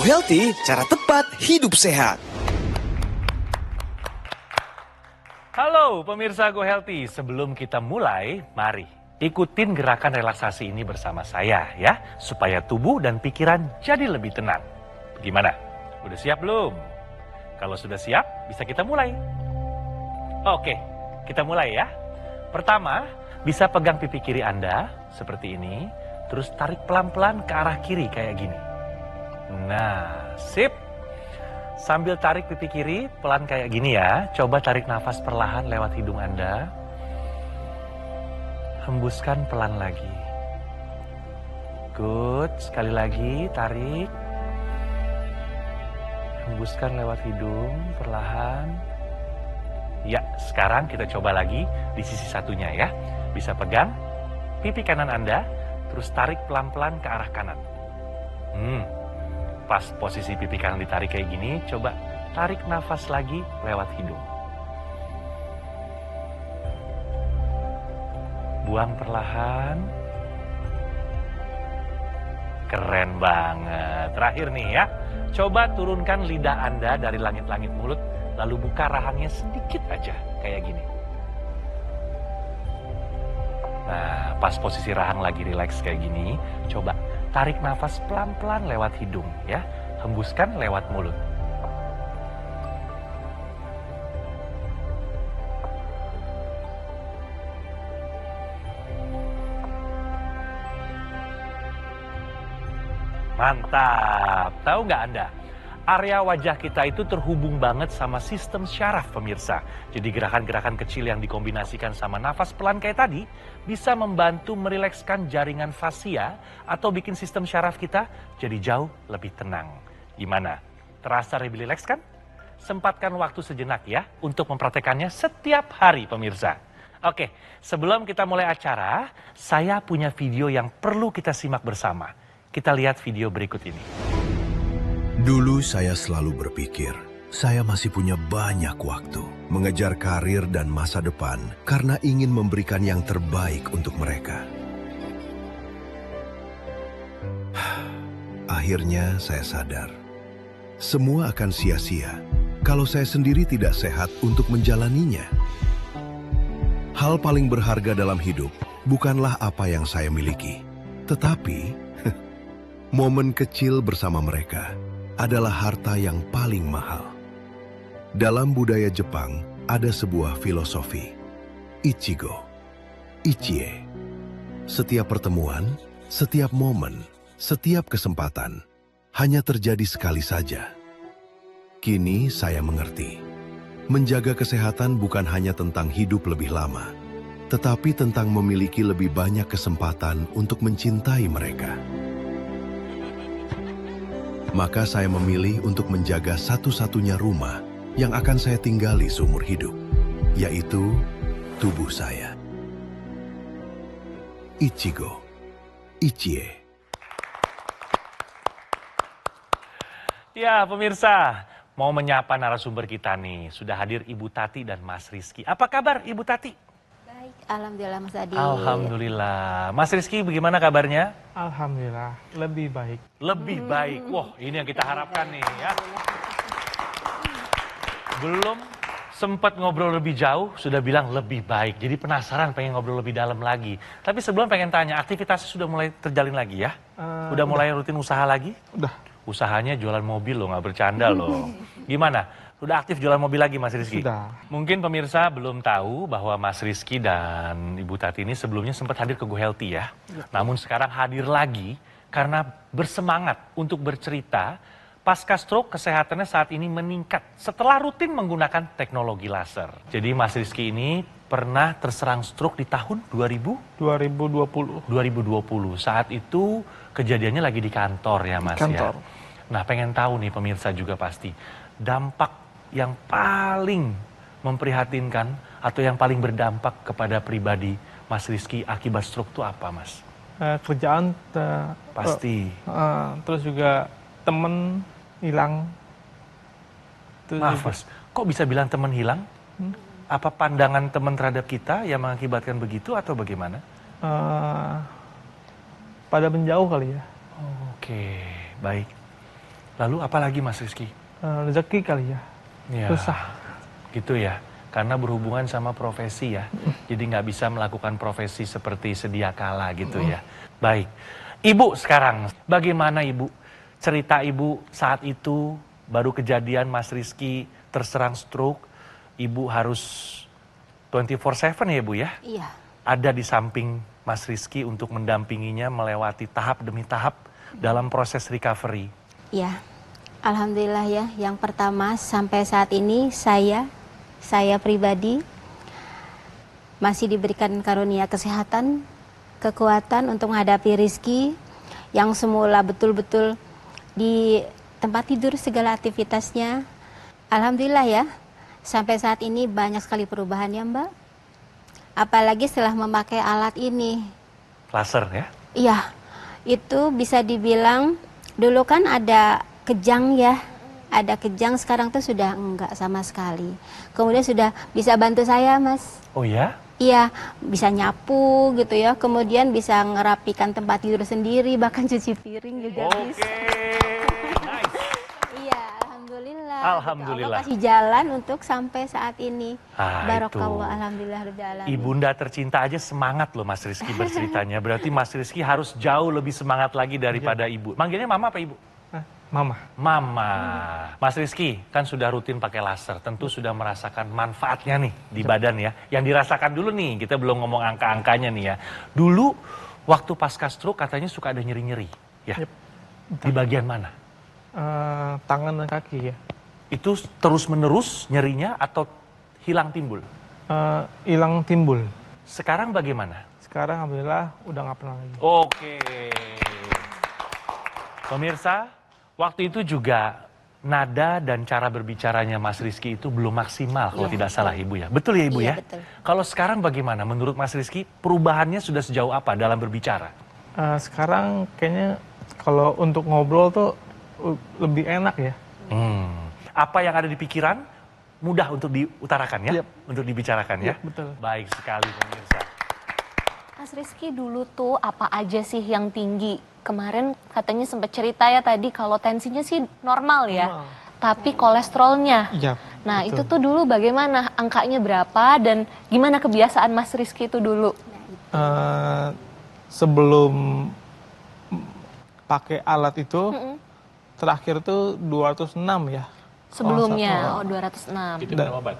Healthy, cara tepat hidup sehat. Halo pemirsa Go Healthy, sebelum kita mulai, mari ikutin gerakan relaksasi ini bersama saya ya, supaya tubuh dan pikiran jadi lebih tenang. Gimana? Udah siap belum? Kalau sudah siap, bisa kita mulai. Oke, kita mulai ya. Pertama, bisa pegang pipi kiri Anda seperti ini, terus tarik pelan-pelan ke arah kiri kayak gini. Nah, sip. Sambil tarik pipi kiri, pelan kayak gini ya. Coba tarik nafas perlahan lewat hidung Anda. Hembuskan pelan lagi. Good, sekali lagi tarik. Hembuskan lewat hidung, perlahan. Ya, sekarang kita coba lagi di sisi satunya ya. Bisa pegang pipi kanan Anda, terus tarik pelan-pelan ke arah kanan. Pas posisi pipi kanan ditarik kayak gini, coba tarik nafas lagi lewat hidung. Buang perlahan. Keren banget. Terakhir nih ya, coba turunkan lidah Anda dari langit-langit mulut, lalu buka rahangnya sedikit aja, kayak gini. Nah, pas posisi rahang lagi rileks kayak gini, coba tarik nafas pelan-pelan lewat hidung ya. Hembuskan lewat mulut. Mantap. Tahu nggak Anda? Area wajah kita itu terhubung banget sama sistem syaraf pemirsa. Jadi gerakan-gerakan kecil yang dikombinasikan sama nafas pelan kayak tadi bisa membantu merilekskan jaringan fasia atau bikin sistem syaraf kita jadi jauh lebih tenang. Gimana? Terasa lebih rileks kan? Sempatkan waktu sejenak ya untuk mempraktekannya setiap hari pemirsa. Oke, sebelum kita mulai acara, saya punya video yang perlu kita simak bersama. Kita lihat video berikut ini. Dulu saya selalu berpikir, saya masih punya banyak waktu mengejar karir dan masa depan karena ingin memberikan yang terbaik untuk mereka. Akhirnya saya sadar, semua akan sia-sia kalau saya sendiri tidak sehat untuk menjalaninya. Hal paling berharga dalam hidup bukanlah apa yang saya miliki, tetapi momen kecil bersama mereka adalah harta yang paling mahal. Dalam budaya Jepang, ada sebuah filosofi, Ichigo, Ichie. Setiap pertemuan, setiap momen, setiap kesempatan, hanya terjadi sekali saja. Kini saya mengerti, menjaga kesehatan bukan hanya tentang hidup lebih lama, tetapi tentang memiliki lebih banyak kesempatan untuk mencintai mereka. Maka saya memilih untuk menjaga satu-satunya rumah yang akan saya tinggali seumur hidup, yaitu tubuh saya. Ichigo, Ichie. Ya pemirsa, mau menyapa narasumber kita nih. Sudah hadir Ibu Tati dan Mas Rizky. Apa kabar Ibu Tati? Baik, alhamdulillah Mas Adi. Alhamdulillah. Mas Rizky bagaimana kabarnya? Alhamdulillah, lebih baik. Lebih baik. Wah, ini yang kita harapkan nih ya. Belum sempat ngobrol lebih jauh, sudah bilang lebih baik. Jadi penasaran pengen ngobrol lebih dalam lagi. Tapi sebelum pengen tanya, aktivitasnya sudah mulai terjalin lagi ya? Udah mulai rutin usaha lagi? Udah. Usahanya jualan mobil loh, nggak bercanda loh. Gimana? Udah aktif jualan mobil lagi Mas Rizky? Sudah. Mungkin pemirsa belum tahu bahwa Mas Rizky dan Ibu Tati ini sebelumnya sempat hadir ke Go Healthy ya. Namun sekarang hadir lagi karena bersemangat untuk bercerita pasca stroke kesehatannya saat ini meningkat setelah rutin menggunakan teknologi laser. Jadi Mas Rizky ini pernah terserang stroke di tahun 2020. 2020. Saat itu kejadiannya lagi di kantor ya Mas Kantor. ya. Nah pengen tahu nih pemirsa juga pasti dampak yang paling memprihatinkan atau yang paling berdampak kepada pribadi Mas Rizky akibat stroke itu apa Mas? Kerjaan Pasti. terus juga temen hilang. Terus Maaf juga, Mas, kok bisa bilang teman hilang? Apa pandangan teman terhadap kita yang mengakibatkan begitu atau bagaimana? pada menjauh kali ya. Oke, baik. Lalu apa lagi Mas Rizky? Rezeki kali ya. Ya, Susah. gitu ya. Karena berhubungan sama profesi ya. Jadi nggak bisa melakukan profesi seperti sedia kala gitu ya. Baik. Ibu sekarang, bagaimana Ibu? Cerita Ibu saat itu baru kejadian Mas Rizky terserang stroke. Ibu harus 24/7 ya Bu ya? Iya. Ada di samping Mas Rizky untuk mendampinginya melewati tahap demi tahap dalam proses recovery. Iya. Alhamdulillah ya. Yang pertama sampai saat ini saya pribadi masih diberikan karunia kesehatan, kekuatan untuk menghadapi Rizky yang semula betul-betul di tempat tidur segala aktivitasnya. Alhamdulillah ya, sampai saat ini banyak sekali perubahan ya Mbak. Apalagi setelah memakai alat ini. Laser ya? Iya, itu bisa dibilang dulu kan ada kejang ya. Ada kejang, sekarang tuh sudah enggak sama sekali. Kemudian sudah bisa bantu saya Mas. Oh ya? Iya, bisa nyapu gitu ya. Kemudian bisa ngerapikan tempat tidur sendiri, bahkan cuci piring juga bisa. Nice. Iya, alhamdulillah. Alhamdulillah. Allah kasih jalan untuk sampai saat ini. itu. Barokallah, alhamdulillah rabbil alamin. Ibunda tercinta aja semangat loh Mas Rizky berceritanya. Berarti Mas Rizky harus jauh lebih semangat lagi daripada Ibu. Manggilnya Mama apa Ibu? Mama. Mama. Mas Rizky kan sudah rutin pakai laser. Tentu sudah merasakan manfaatnya nih di badan ya. Yang dirasakan dulu nih, kita belum ngomong angka-angkanya nih ya. Dulu waktu pasca stroke katanya suka ada nyeri-nyeri ya. Yep. Di bagian mana? Tangan dan kaki ya. Itu terus-menerus nyerinya atau hilang timbul? Hilang timbul. Sekarang bagaimana? Sekarang alhamdulillah udah nggak pernah lagi. Oke. Pemirsa, waktu itu juga nada dan cara berbicaranya Mas Rizky itu belum maksimal kalau Iya, tidak salah Ibu ya. Betul ya Ibu Iya, ya? betul. Kalau sekarang bagaimana? Menurut Mas Rizky perubahannya sudah sejauh apa dalam berbicara? Sekarang kayaknya kalau untuk ngobrol tuh lebih enak ya. Apa yang ada di pikiran mudah untuk diutarakan ya? Yep. Untuk dibicarakan ya? Yep, betul. Baik sekali pemirsa. Mas Rizky dulu tuh apa aja sih yang tinggi? Kemarin katanya sempat cerita ya tadi kalau tensinya sih normal ya. Normal. Tapi kolesterolnya. Iya. Nah betul. itu tuh dulu bagaimana? Angkanya berapa dan gimana kebiasaan Mas Rizky itu dulu? Sebelum pakai alat itu, terakhir tuh 206 ya. Sebelumnya, Oh, 206. Itu minum obat.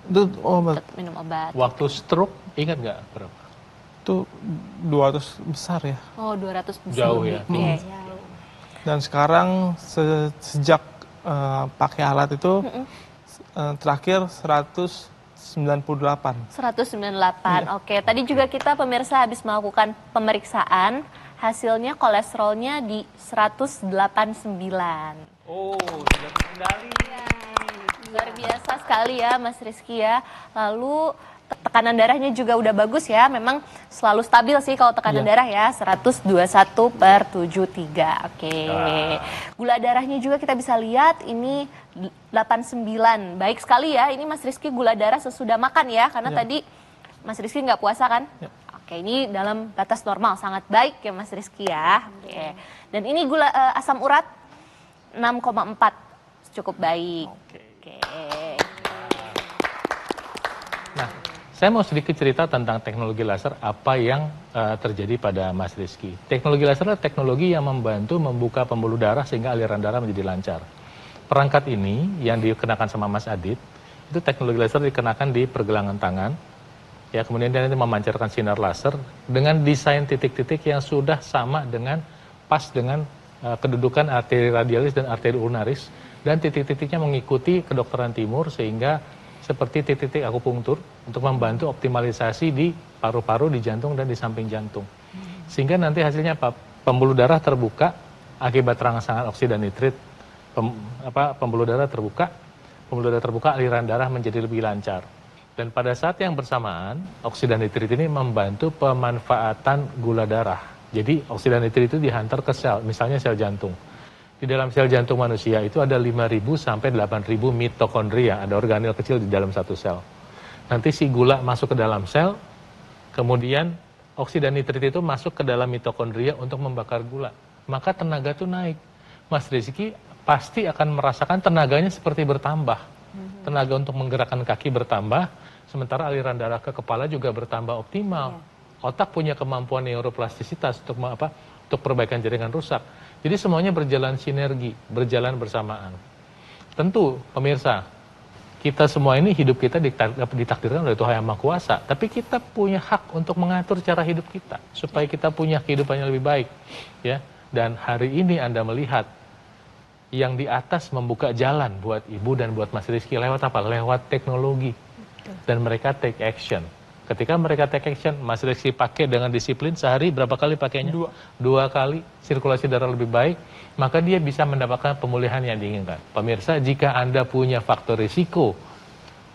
Itu obat. Tetap minum obat. Waktu stroke, ingat nggak berapa? Itu 200 besar ya. Oh 200 besar. Jauh ya, Oke. Dan sekarang sejak pakai alat itu terakhir 198. 198. Oke, tadi juga kita pemirsa habis melakukan pemeriksaan, hasilnya kolesterolnya di 189. Oh, sudah terkendali. Luar biasa sekali ya Mas Rizky ya. Lalu tekanan darahnya juga udah bagus ya. Memang selalu stabil sih kalau tekanan darah ya. 121/73. Oke. Gula darahnya juga kita bisa lihat ini 89. Baik sekali ya. Ini Mas Rizky gula darah sesudah makan ya. Karena tadi Mas Rizky nggak puasa kan? Oke, ini dalam batas normal. Sangat baik ya Mas Rizky ya. Oke. Dan ini gula asam urat 6,4. Cukup baik. Oke. Nah, saya mau sedikit cerita tentang teknologi laser apa yang terjadi pada Mas Rizky. Teknologi laser adalah teknologi yang membantu membuka pembuluh darah sehingga aliran darah menjadi lancar. Perangkat ini yang dikenakan sama Mas Adit, itu teknologi laser dikenakan di pergelangan tangan. Ya, kemudian dia nanti memancarkan sinar laser dengan desain titik-titik yang sudah sama dengan pas dengan kedudukan arteri radialis dan arteri ulnaris, dan titik-titiknya mengikuti kedokteran timur sehingga seperti titik-titik akupunktur untuk membantu optimalisasi di paru-paru, di jantung dan di samping jantung. Sehingga nanti hasilnya apa? Pembuluh darah terbuka akibat rangsangan oksida nitrit. Pembuluh darah terbuka, aliran darah menjadi lebih lancar. Dan pada saat yang bersamaan, oksida nitrit ini membantu pemanfaatan gula darah. Jadi oksida nitrit itu dihantar ke sel, misalnya sel jantung. Di dalam sel jantung manusia itu ada 5.000 sampai 8.000 mitokondria, ada organel kecil di dalam satu sel. Nanti si gula masuk ke dalam sel, kemudian oksida nitrit itu masuk ke dalam mitokondria untuk membakar gula. Maka tenaga itu naik. Mas Rizky pasti akan merasakan tenaganya seperti bertambah. Tenaga untuk menggerakkan kaki bertambah, sementara aliran darah ke kepala juga bertambah optimal. Otak punya kemampuan neuroplastisitas untuk perbaikan jaringan rusak. Jadi semuanya berjalan sinergi, berjalan bersamaan. Tentu, pemirsa, kita semua ini hidup kita ditakdirkan oleh Tuhan Yang Maha Kuasa, tapi kita punya hak untuk mengatur cara hidup kita supaya kita punya kehidupan yang lebih baik, ya. Dan hari ini Anda melihat yang di atas membuka jalan buat Ibu dan buat Mas Rizky lewat apa? Lewat teknologi. Dan mereka take action. Ketika mereka take action, Mas Rizky pakai dengan disiplin, sehari berapa kali pakainya? 2 kali, sirkulasi darah lebih baik, maka dia bisa mendapatkan pemulihan yang diinginkan. Pemirsa, jika Anda punya faktor risiko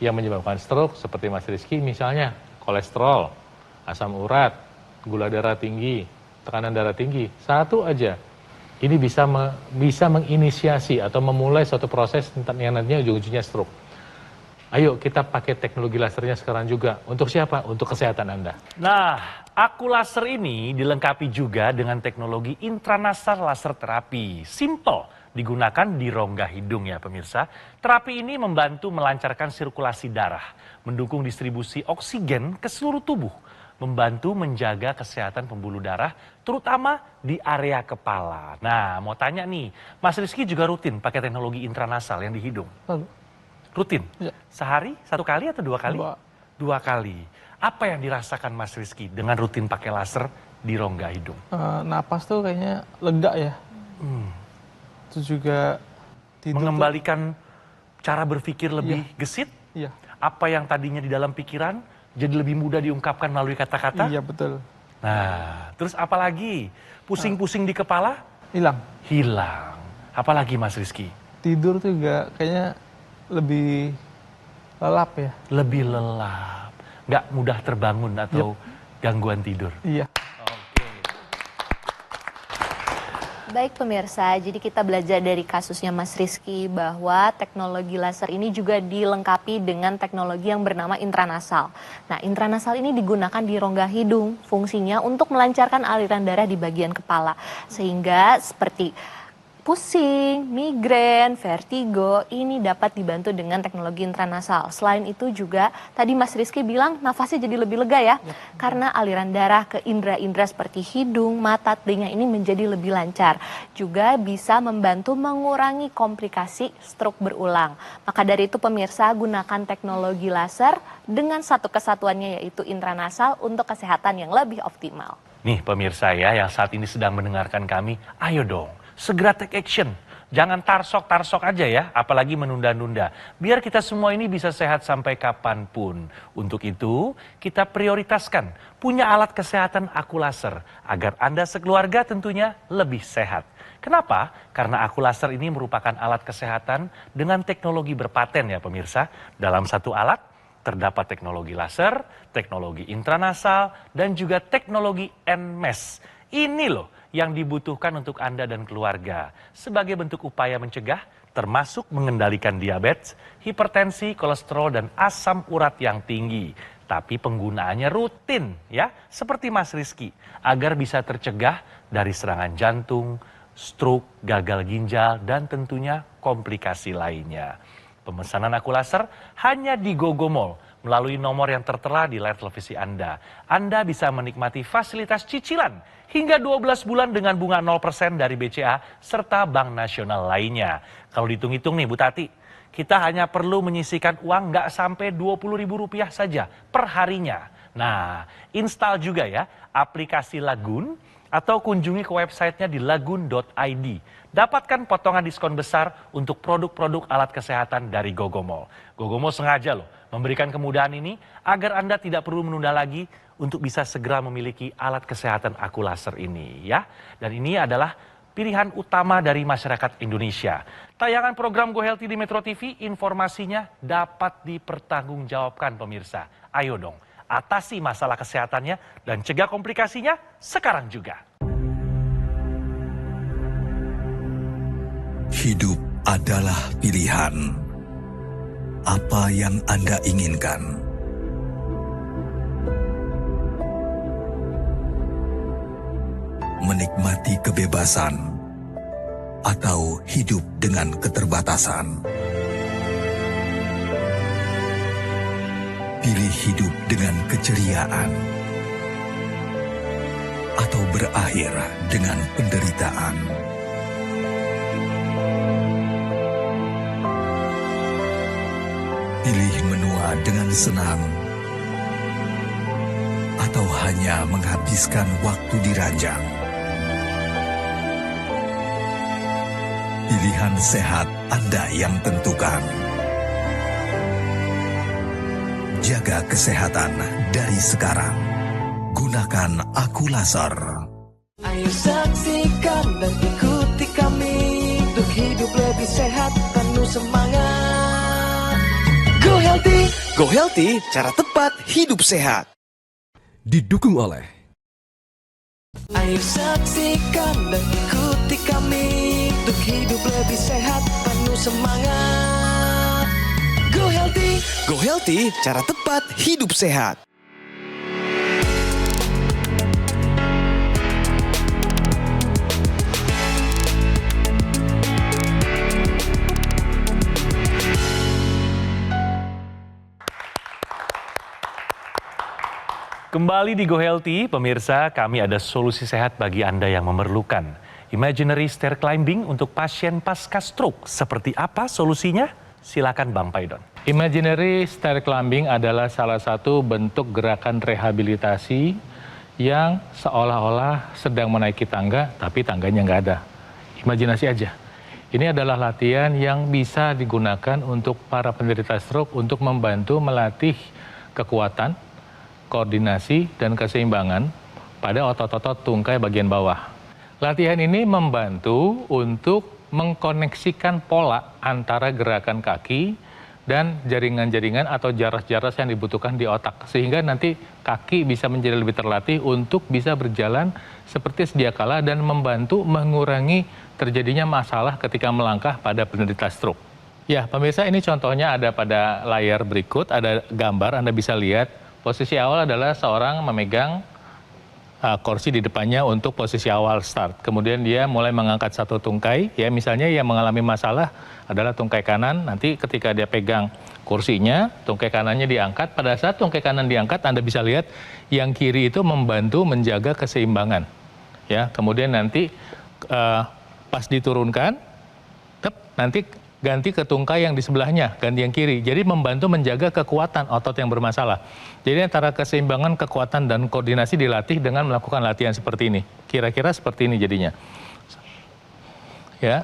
yang menyebabkan stroke, seperti Mas Rizky misalnya, kolesterol, asam urat, gula darah tinggi, tekanan darah tinggi, satu aja, ini bisa menginisiasi atau memulai suatu proses yang nantinya ujung-ujungnya stroke. Ayo kita pakai teknologi lasernya sekarang juga. Untuk siapa? Untuk kesehatan Anda. Nah, aku laser ini dilengkapi juga dengan teknologi intranasal laser terapi. Simple, digunakan di rongga hidung ya pemirsa. Terapi ini membantu melancarkan sirkulasi darah, mendukung distribusi oksigen ke seluruh tubuh, membantu menjaga kesehatan pembuluh darah, terutama di area kepala. Nah, mau tanya nih, Mas Rizky juga rutin pakai teknologi intranasal yang di hidung? Rutin? Ya. Sehari 1 kali atau 2 kali? 2. 2 kali. Apa yang dirasakan Mas Rizky dengan rutin pakai laser di rongga hidung? Napas tuh kayaknya lega ya. Terus juga tidur mengembalikan cara berpikir lebih gesit? Iya. Apa yang tadinya di dalam pikiran jadi lebih mudah diungkapkan melalui kata-kata? Iya, betul. Nah, terus apa lagi? Pusing-pusing di kepala? Hilang. Hilang. Apalagi Mas Rizky? Tidur tuh juga kayaknya lebih lelap ya. Lebih lelap. Nggak mudah terbangun atau gangguan tidur. Iya. Baik pemirsa, jadi kita belajar dari kasusnya Mas Rizky bahwa teknologi laser ini juga dilengkapi dengan teknologi yang bernama intranasal. Nah, intranasal ini digunakan di rongga hidung, fungsinya untuk melancarkan aliran darah di bagian kepala. Sehingga seperti pusing, migrain, vertigo, ini dapat dibantu dengan teknologi intranasal. Selain itu juga, tadi Mas Rizky bilang nafasnya jadi lebih lega ya, karena aliran darah ke indera-indera seperti hidung, mata, telinga ini menjadi lebih lancar. Juga bisa membantu mengurangi komplikasi stroke berulang. Maka dari itu pemirsa, gunakan teknologi laser dengan satu kesatuannya yaitu intranasal untuk kesehatan yang lebih optimal. Nih pemirsa ya, yang saat ini sedang mendengarkan kami, ayo dong. Segera take action. Jangan tarsok-tarsok aja ya, apalagi menunda-nunda. Biar kita semua ini bisa sehat sampai kapanpun. Untuk itu, kita prioritaskan punya alat kesehatan aku laser, agar Anda sekeluarga tentunya lebih sehat. Kenapa? Karena aku laser ini merupakan alat kesehatan dengan teknologi berpaten ya pemirsa. Dalam satu alat, terdapat teknologi laser, teknologi intranasal, dan juga teknologi NMES. Ini loh yang dibutuhkan untuk Anda dan keluarga sebagai bentuk upaya mencegah termasuk mengendalikan diabetes, hipertensi, kolesterol, dan asam urat yang tinggi. Tapi penggunaannya rutin ya, seperti Mas Rizky, agar bisa tercegah dari serangan jantung, stroke, gagal ginjal, dan tentunya komplikasi lainnya. Pemesanan aku laser hanya di Gogomall melalui nomor yang tertera di layar televisi Anda. Anda bisa menikmati fasilitas cicilan hingga 12 bulan dengan bunga 0% dari BCA serta Bank Nasional lainnya. Kalau dihitung-hitung nih Bu Tati, kita hanya perlu menyisihkan uang nggak sampai Rp20.000 saja per harinya. Nah, install juga ya aplikasi Lagun atau kunjungi ke websitenya di lagun.id. Dapatkan potongan diskon besar untuk produk-produk alat kesehatan dari Gogomall. Gogomall sengaja loh memberikan kemudahan ini agar Anda tidak perlu menunda lagi untuk bisa segera memiliki alat kesehatan aku laser ini ya. Dan ini adalah pilihan utama dari masyarakat Indonesia. Tayangan program Go Healthy di Metro TV, informasinya dapat dipertanggungjawabkan pemirsa. Ayo dong, atasi masalah kesehatannya dan cegah komplikasinya sekarang juga. Hidup adalah pilihan. Apa yang Anda inginkan? Menikmati kebebasan atau hidup dengan keterbatasan. Pilih hidup dengan keceriaan atau berakhir dengan penderitaan. Pilih menua dengan senang atau hanya menghabiskan waktu di ranjang. Pilihan sehat Anda yang tentukan. Jaga kesehatan dari sekarang. Gunakan Aku Laser. Ayo saksikan dan ikuti kami untuk hidup lebih sehat, penuh semangat. Go Healthy, cara tepat hidup sehat. Didukung oleh Ayo saksikan dan ikuti kami untuk hidup lebih sehat, penuh semangat. Go Healthy, cara tepat hidup sehat. Kembali di Go Healthy, pemirsa, kami ada solusi sehat bagi Anda yang memerlukan. Imaginary stair climbing untuk pasien pasca stroke. Seperti apa solusinya? Silakan Bang Paidon. Imaginary stair climbing adalah salah satu bentuk gerakan rehabilitasi yang seolah-olah sedang menaiki tangga, tapi tangganya nggak ada. Imajinasi aja. Ini adalah latihan yang bisa digunakan untuk para penderita stroke untuk membantu melatih kekuatan, koordinasi, dan keseimbangan pada otot-otot tungkai bagian bawah. Latihan ini membantu untuk mengkoneksikan pola antara gerakan kaki dan jaringan-jaringan atau jaras-jaras yang dibutuhkan di otak. Sehingga nanti kaki bisa menjadi lebih terlatih untuk bisa berjalan seperti sedia kala dan membantu mengurangi terjadinya masalah ketika melangkah pada penderita stroke. Ya, pemirsa, ini contohnya ada pada layar berikut, ada gambar, Anda bisa lihat. Posisi awal adalah seorang memegang kursi di depannya untuk posisi awal start. Kemudian dia mulai mengangkat satu tungkai, ya misalnya yang mengalami masalah adalah tungkai kanan. Nanti ketika dia pegang kursinya, tungkai kanannya diangkat. Pada saat tungkai kanan diangkat, Anda bisa lihat yang kiri itu membantu menjaga keseimbangan. Ya, kemudian nanti pas diturunkan, nanti ganti ke tungkai yang di sebelahnya, ganti yang kiri. Jadi membantu menjaga kekuatan otot yang bermasalah. Jadi antara keseimbangan, kekuatan, dan koordinasi dilatih dengan melakukan latihan seperti ini. Kira-kira seperti ini jadinya. Ya.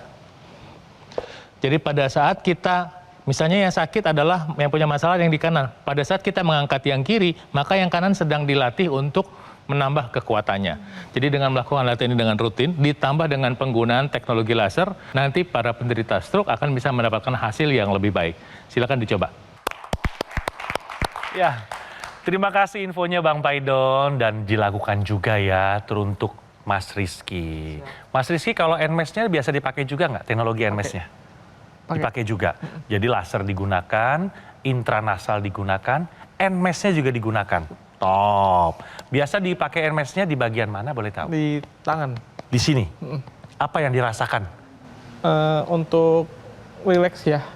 Jadi pada saat kita, misalnya yang sakit adalah yang punya masalah yang di kanan. Pada saat kita mengangkat yang kiri, maka yang kanan sedang dilatih untuk menambah kekuatannya. Jadi dengan melakukan latihan ini dengan rutin, ditambah dengan penggunaan teknologi laser, nanti para penderita stroke akan bisa mendapatkan hasil yang lebih baik. Silakan dicoba. Ya, terima kasih infonya Bang Paidon, dan dilakukan juga ya teruntuk Mas Rizky. Mas Rizky, kalau NMES-nya biasa dipakai juga nggak teknologi NMES-nya? Dipakai juga. Jadi laser digunakan, intranasal digunakan, NMES-nya juga digunakan. Top. Biasa dipakai NMES-nya di bagian mana, boleh tahu? Di tangan. Di sini? Apa yang dirasakan? Untuk relax ya.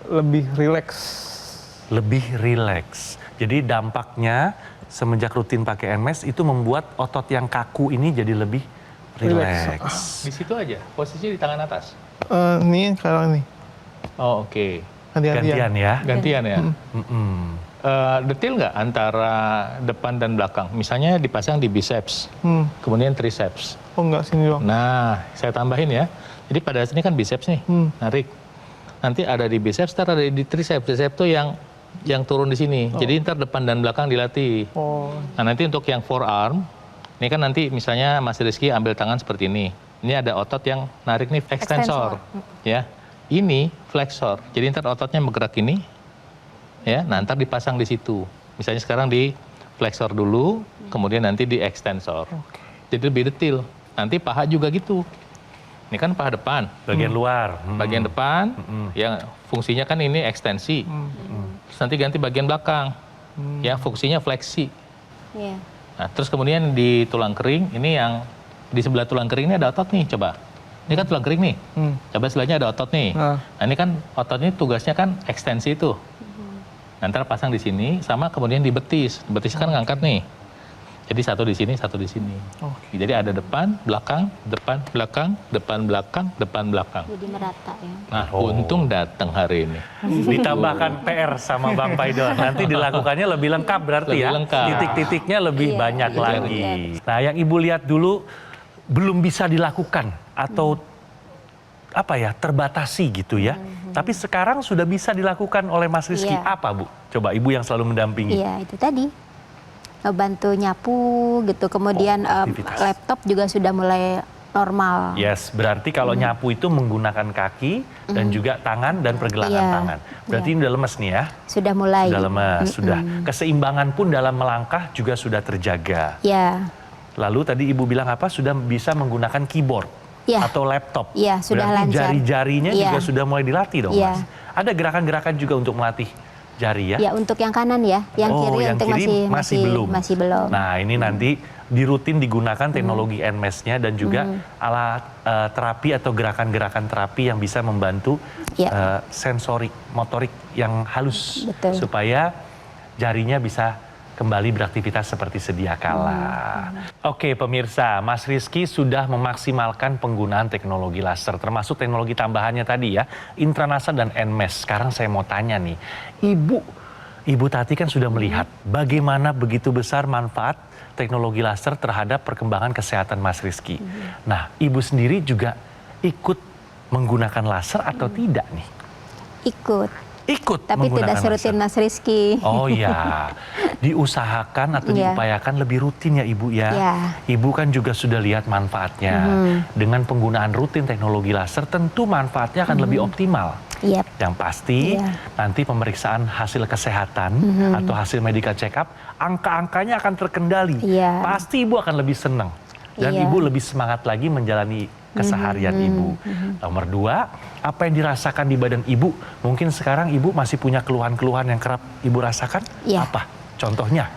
Lebih relax. Lebih relax. Jadi dampaknya semenjak rutin pakai NMES itu membuat otot yang kaku ini jadi lebih relax. Di situ aja, posisinya di tangan atas. Ini sekarang nih. Oh, oke. Gantian ya? Gantian ya? Detail nggak antara depan dan belakang? Misalnya dipasang di biceps, kemudian triceps. Oh enggak, sini doang. Nah, saya tambahin ya. Jadi pada sini kan biceps nih, narik. Nanti ada di biceps, ntar ada di triceps. Triceps tuh yang turun di sini. Jadi ntar depan dan belakang dilatih. Nah nanti untuk yang forearm, ini kan nanti misalnya Mas Rizky ambil tangan seperti ini. Ini ada otot yang narik nih, extensor. Ya, ini flexor. Jadi ntar ototnya bergerak ini. Ya, nah ntar dipasang di situ. Misalnya sekarang di flexor dulu, kemudian nanti di extensor. Jadi lebih detail. Nanti paha juga gitu. Ini kan paha depan. Bagian luar. Bagian depan, yang fungsinya kan ini ekstensi. Terus nanti ganti bagian belakang. Ya, fungsinya fleksi. Nah, terus kemudian di tulang kering, ini yang di sebelah tulang kering ini ada otot nih, coba. Ini kan tulang kering nih. Coba sebelahnya ada otot nih. Nah, ini kan otot ini tugasnya kan ekstensi tuh. Nanti pasang di sini, sama kemudian di betis. Betis kan ngangkat nih. Jadi satu di sini, satu di sini. Jadi ada depan, belakang, depan, belakang, depan, belakang, depan, belakang. Jadi merata ya. Nah, untung datang hari ini. Ditambahkan PR sama Bang Paidon. Nanti dilakukannya lebih lengkap berarti Lebih ya. lengkap. Titik-titiknya lebih banyak lagi. Nah, yang Ibu lihat dulu belum bisa dilakukan atau apa ya, terbatasi gitu ya. Tapi sekarang sudah bisa dilakukan oleh Mas Rizky. Apa Bu? Coba Ibu yang selalu mendampingi. Iya, itu tadi. Bantu nyapu gitu. Kemudian laptop juga sudah mulai normal. Yes, berarti kalau nyapu itu menggunakan kaki dan juga tangan dan pergelangan tangan. Berarti ini udah lemes nih ya? Sudah mulai. Sudah lemes, sudah. Keseimbangan pun dalam melangkah juga sudah terjaga. Ya. Lalu tadi Ibu bilang apa? Sudah bisa menggunakan keyboard atau laptop. Iya, sudah berarti lancar. jari-jarinya juga sudah mulai dilatih dong, Iya. Mas. Ada gerakan-gerakan juga untuk melatih jari ya? Ya, untuk yang kanan ya. Yang kiri yang untuk kiri masih belum. Masih belum. Nah, ini nanti dirutin digunakan teknologi NMES-nya dan juga alat terapi atau gerakan-gerakan terapi yang bisa membantu sensorik, motorik yang halus. Betul. Supaya jarinya bisa kembali beraktivitas seperti sedia kala. Oke pemirsa, Mas Rizky sudah memaksimalkan penggunaan teknologi laser, termasuk teknologi tambahannya tadi ya, Intranasa dan NMES. Sekarang saya mau tanya nih, Ibu Tati kan sudah melihat bagaimana begitu besar manfaat teknologi laser terhadap perkembangan kesehatan Mas Rizky. Nah, Ibu sendiri juga ikut menggunakan laser atau tidak nih? Ikut tapi tidak serutin Mas Rizky. Oh iya, diusahakan atau diupayakan lebih rutin ya Ibu ya. Ibu kan juga sudah lihat manfaatnya. Dengan penggunaan rutin teknologi laser tentu manfaatnya akan lebih optimal. Yang pasti nanti pemeriksaan hasil kesehatan atau hasil medical check up, angka-angkanya akan terkendali. Pasti Ibu akan lebih senang. Dan Ibu lebih semangat lagi menjalani keseharian Ibu. Nomor 2, apa yang dirasakan di badan Ibu? Mungkin sekarang Ibu masih punya keluhan-keluhan yang kerap Ibu rasakan? Apa? Contohnya?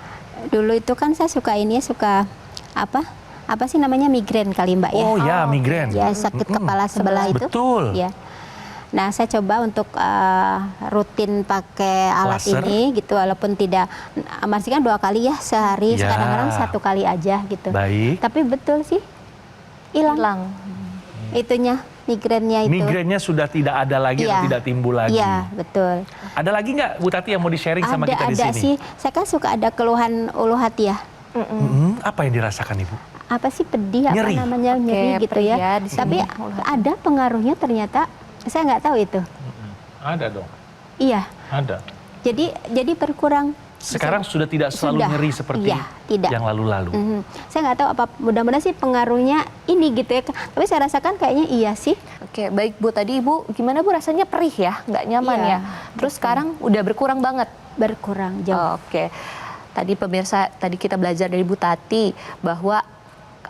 Dulu itu kan saya suka apa sih namanya, migrain kali Mbak ya? Oh ya, migrain. Ya, sakit kepala sebelah itu. Betul. Ya. Nah, saya coba untuk rutin pakai alat Laser. ini gitu, walaupun tidak, masih kan 2 kali ya sehari, kadang-kadang 1 kali aja gitu. Baik. Tapi betul sih, hilang. Itunya, migrainnya itu. Migrainnya sudah tidak ada lagi atau tidak timbul lagi? Iya, betul. Ada lagi nggak Bu Tati yang mau di-sharing sama kita di sini? Ada sih, saya kan suka ada keluhan ulu hati ya. Apa yang dirasakan Ibu? Apa sih, pedih, Nyeri. apa namanya, nyeri gitu ya. di sini. Tapi ada pengaruhnya ternyata, saya nggak tahu itu. Ada dong. Iya. Ada. Jadi berkurang. Sekarang sudah tidak selalu nyeri seperti tidak. yang lalu-lalu. Saya nggak tahu apa, mudah-mudahan sih pengaruhnya ini gitu ya. Tapi saya rasakan kayaknya iya sih. Oke, baik Bu. Tadi Ibu gimana Bu, rasanya perih ya, nggak nyaman ya. Terus sekarang udah berkurang banget. Berkurang jauh. Oke. Tadi pemirsa, tadi kita belajar dari Bu Tati bahwa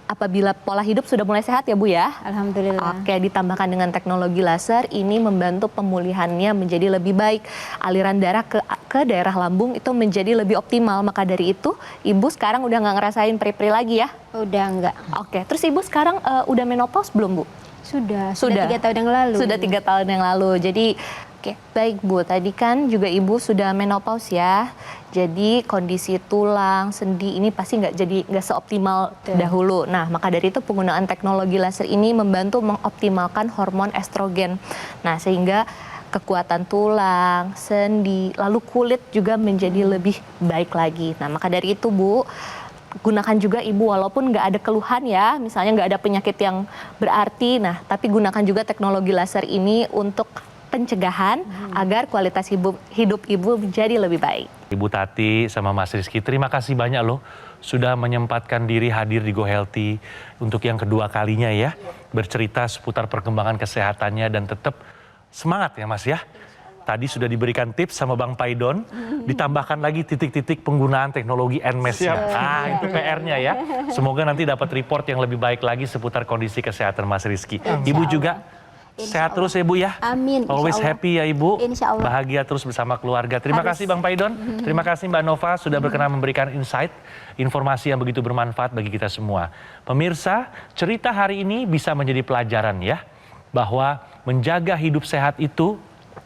apabila pola hidup sudah mulai sehat ya Bu ya. Alhamdulillah. Oke, ditambahkan dengan teknologi laser ini membantu pemulihannya menjadi lebih baik. Aliran darah ke daerah lambung itu menjadi lebih optimal. Maka dari itu Ibu sekarang udah nggak ngerasain perih-perih lagi ya? Udah nggak. Oke, terus Ibu sekarang udah menopause belum Bu? Sudah 3 tahun yang lalu. Sudah 3 tahun yang lalu. Jadi baik Bu, tadi kan juga Ibu sudah menopause ya. Jadi kondisi tulang, sendi ini pasti nggak seoptimal dahulu. Nah, maka dari itu penggunaan teknologi laser ini membantu mengoptimalkan hormon estrogen. Nah, sehingga kekuatan tulang, sendi, lalu kulit juga menjadi lebih baik lagi. Nah, maka dari itu Bu, gunakan juga Ibu walaupun nggak ada keluhan ya, misalnya nggak ada penyakit yang berarti. Nah, tapi gunakan juga teknologi laser ini untuk pencegahan agar kualitas hidup Ibu menjadi lebih baik. Ibu Tati sama Mas Rizky, terima kasih banyak loh sudah menyempatkan diri hadir di Go Healthy untuk yang kedua kalinya ya, bercerita seputar perkembangan kesehatannya dan tetap semangat ya Mas ya. Tadi sudah diberikan tips sama Bang Paidon, ditambahkan lagi titik-titik penggunaan teknologi NMES-nya. Itu PR-nya ya. Semoga nanti dapat report yang lebih baik lagi seputar kondisi kesehatan Mas Rizky. Ibu juga Sehat terus ya Bu ya. Amin. Always insya Allah. happy ya Ibu. Insya Allah. Bahagia terus bersama keluarga. Terima Harus. kasih Bang Paidon. Terima kasih Mbak Nova sudah berkenan memberikan insight, informasi yang begitu bermanfaat bagi kita semua. Pemirsa, cerita hari ini bisa menjadi pelajaran ya, bahwa menjaga hidup sehat itu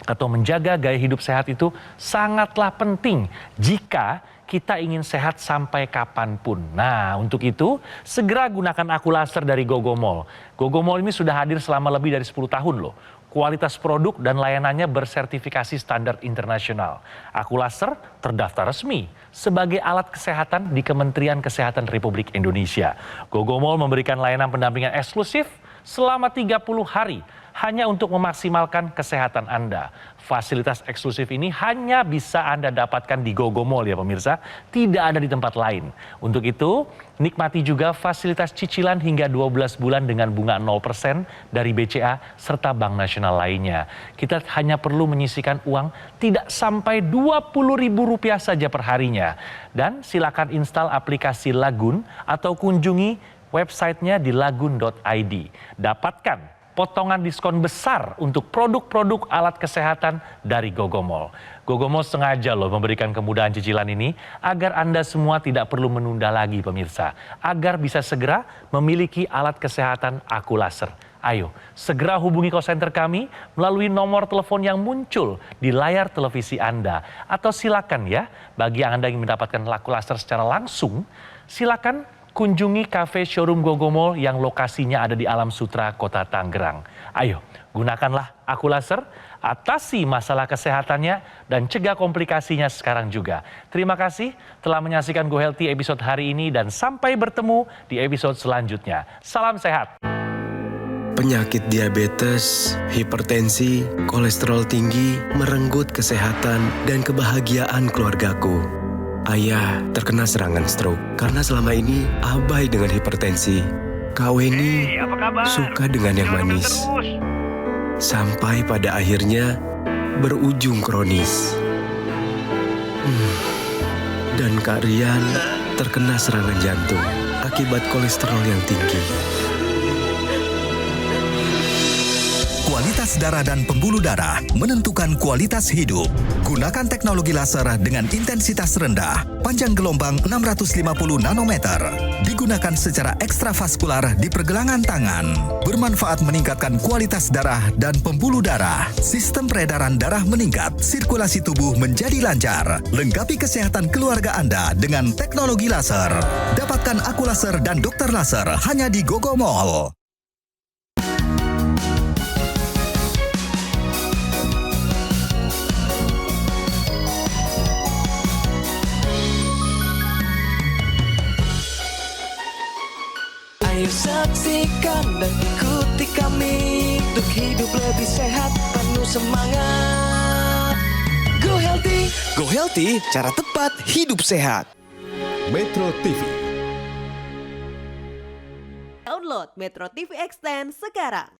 atau menjaga gaya hidup sehat itu sangatlah penting jika kita ingin sehat sampai kapanpun. Nah, untuk itu segera gunakan Aqualaser dari Gogomall. Gogomall ini sudah hadir selama lebih dari 10 tahun loh. Kualitas produk dan layanannya bersertifikasi standar internasional. Aqualaser terdaftar resmi sebagai alat kesehatan di Kementerian Kesehatan Republik Indonesia. Gogomall memberikan layanan pendampingan eksklusif selama 30 hari hanya untuk memaksimalkan kesehatan Anda. Fasilitas eksklusif ini hanya bisa Anda dapatkan di Gogomall ya pemirsa, tidak ada di tempat lain. Untuk itu, nikmati juga fasilitas cicilan hingga 12 bulan dengan bunga 0% dari BCA serta Bank Nasional lainnya. Kita hanya perlu menyisihkan uang tidak sampai Rp20.000 saja per harinya. Dan silakan install aplikasi Lagun atau kunjungi websitenya di lagun.id. Dapatkan potongan diskon besar untuk produk-produk alat kesehatan dari Gogomall. Gogomall sengaja loh memberikan kemudahan cicilan ini agar Anda semua tidak perlu menunda lagi pemirsa. Agar bisa segera memiliki alat kesehatan Aqualaser. Ayo, segera hubungi call center kami melalui nomor telepon yang muncul di layar televisi Anda. Atau silakan ya, bagi Anda yang mendapatkan Aqualaser secara langsung, silakan kunjungi kafe showroom Gogomall yang lokasinya ada di Alam Sutra, Kota Tangerang. Ayo, gunakanlah Aqualaser, atasi masalah kesehatannya, dan cegah komplikasinya sekarang juga. Terima kasih telah menyaksikan Go Healthy episode hari ini, dan sampai bertemu di episode selanjutnya. Salam sehat. Penyakit diabetes, hipertensi, kolesterol tinggi merenggut kesehatan dan kebahagiaan keluargaku. Ayah terkena serangan stroke karena selama ini abai dengan hipertensi. Kak Weni suka dengan yang manis. Sampai pada akhirnya berujung kronis. Dan Kak Rian terkena serangan jantung akibat kolesterol yang tinggi. Kualitas darah dan pembuluh darah menentukan kualitas hidup. Gunakan teknologi laser dengan intensitas rendah, panjang gelombang 650 nanometer. Digunakan secara ekstravaskular di pergelangan tangan. Bermanfaat meningkatkan kualitas darah dan pembuluh darah. Sistem peredaran darah meningkat, sirkulasi tubuh menjadi lancar. Lengkapi kesehatan keluarga Anda dengan teknologi laser. Dapatkan Aqualaser dan dokter laser hanya di Gogomall. Ayo saksikan dan ikuti kami untuk hidup lebih sehat, penuh semangat. Go Healthy, cara tepat hidup sehat. Metro TV. Download Metro TV Extend sekarang.